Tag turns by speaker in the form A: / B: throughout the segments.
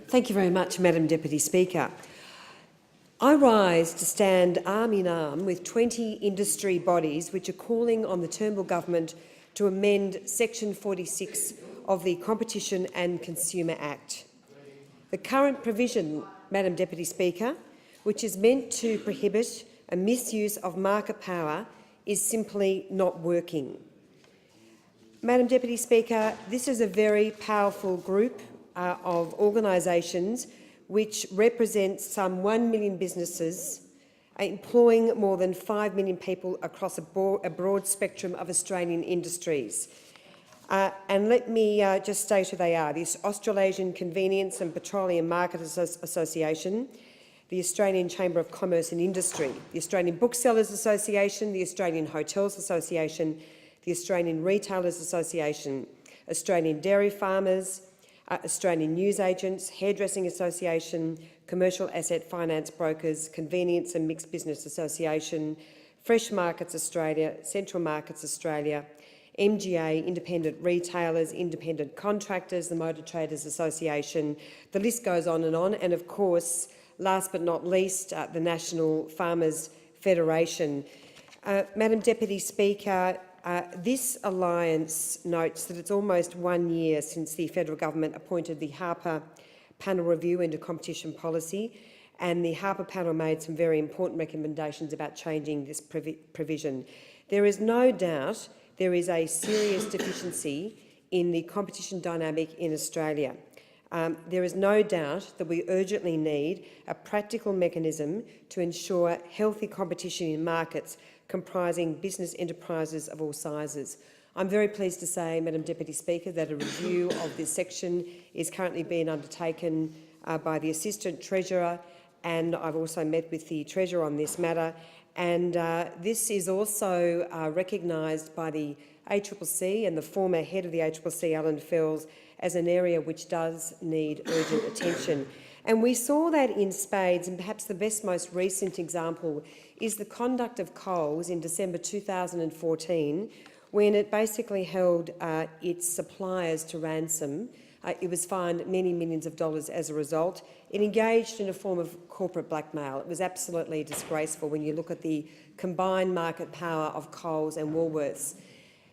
A: Thank you very much, Madam Deputy Speaker. I rise to stand arm in arm with 20 industry bodies which are calling on the Turnbull Government to amend Section 46 of the Competition and Consumer Act. The current provision, Madam Deputy Speaker, which is meant to prohibit a misuse of market power, is simply not working. Madam Deputy Speaker, this is a very powerful group of organisations which represent some 1 million businesses, employing more than 5 million people across a broad spectrum of Australian industries. And let me just state who they are: the Australasian Convenience and Petroleum Marketers Association, the Australian Chamber of Commerce and Industry, the Australian Booksellers Association, the Australian Hotels Association, the Australian Retailers Association, Australian Dairy Farmers, Australian Newsagents, Hairdressing Association, Commercial Asset Finance Brokers, Convenience and Mixed Business Association, Fresh Markets Australia, Central Markets Australia, MGA, Independent Retailers, Independent Contractors, the Motor Traders Association. The list goes on, and of course, last but not least, the National Farmers Federation. Madam Deputy Speaker, this alliance notes that it's almost 1 year since the federal government appointed the Harper Panel Review into competition policy, and the Harper Panel made some very important recommendations about changing this provision. There is no doubt there is a serious deficiency in the competition dynamic in Australia. There is no doubt that we urgently need a practical mechanism to ensure healthy competition in markets comprising business enterprises of all sizes. I'm very pleased to say, Madam Deputy Speaker, that a review of this section is currently being undertaken by the Assistant Treasurer, and I've also met with the Treasurer on this matter. And this is also recognised by the ACCC and the former head of the ACCC, Alan Fells, as an area which does need urgent attention. And we saw that in spades, and perhaps the most recent example is the conduct of Coles in December 2014, when it basically held its suppliers to ransom. It was fined many millions of dollars as a result. It engaged in a form of corporate blackmail. It was absolutely disgraceful when you look at the combined market power of Coles and Woolworths.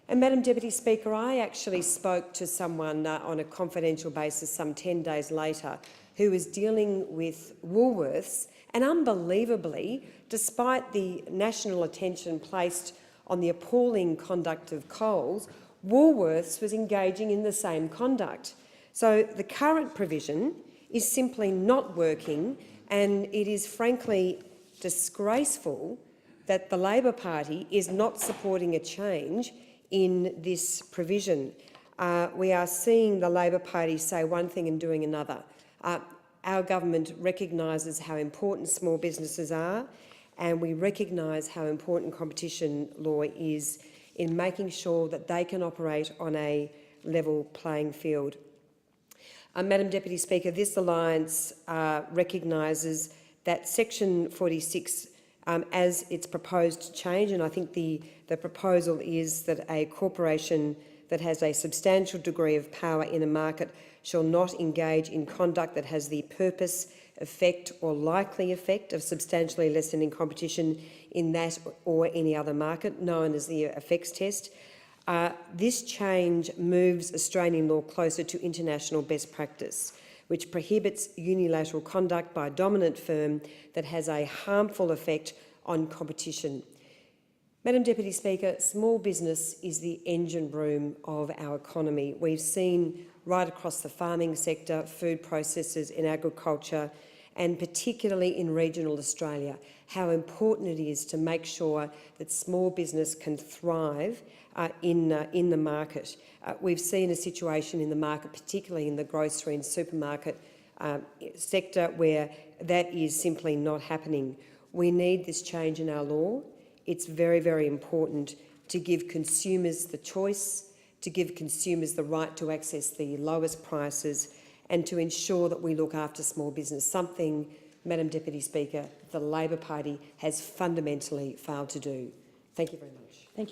A: And Madam Deputy Speaker, I actually spoke to someone on a confidential basis some 10 days later who was dealing with Woolworths, and unbelievably, despite the national attention placed on the appalling conduct of Coles, Woolworths was engaging in the same conduct. So the current provision is simply not working, and it is frankly disgraceful that the Labor Party is not supporting a change in this provision. We are seeing the Labor Party say one thing and doing another. Our government recognises how important small businesses are, and we recognise how important competition law is in making sure that they can operate on a level playing field. Madam Deputy Speaker, this alliance recognises that Section 46, as it's proposed to change, and I think the proposal is that a corporation that has a substantial degree of power in a market shall not engage in conduct that has the purpose, effect or likely effect of substantially lessening competition in that or any other market, known as the effects test. This change moves Australian law closer to international best practice, which prohibits unilateral conduct by a dominant firm that has a harmful effect on competition. Madam Deputy Speaker, small business is the engine room of our economy. We've seen right across the farming sector, food processors, in agriculture, and particularly in regional Australia, how important it is to make sure that small business can thrive in the market. We've seen a situation in the market, particularly in the grocery and supermarket sector, where that is simply not happening. We need this change in our law. It's very, very important to give consumers the choice, to give consumers the right to access the lowest prices, and to ensure that we look after small business, something, Madam Deputy Speaker, the Labor Party has fundamentally failed to do. Thank you very much.
B: Thank you.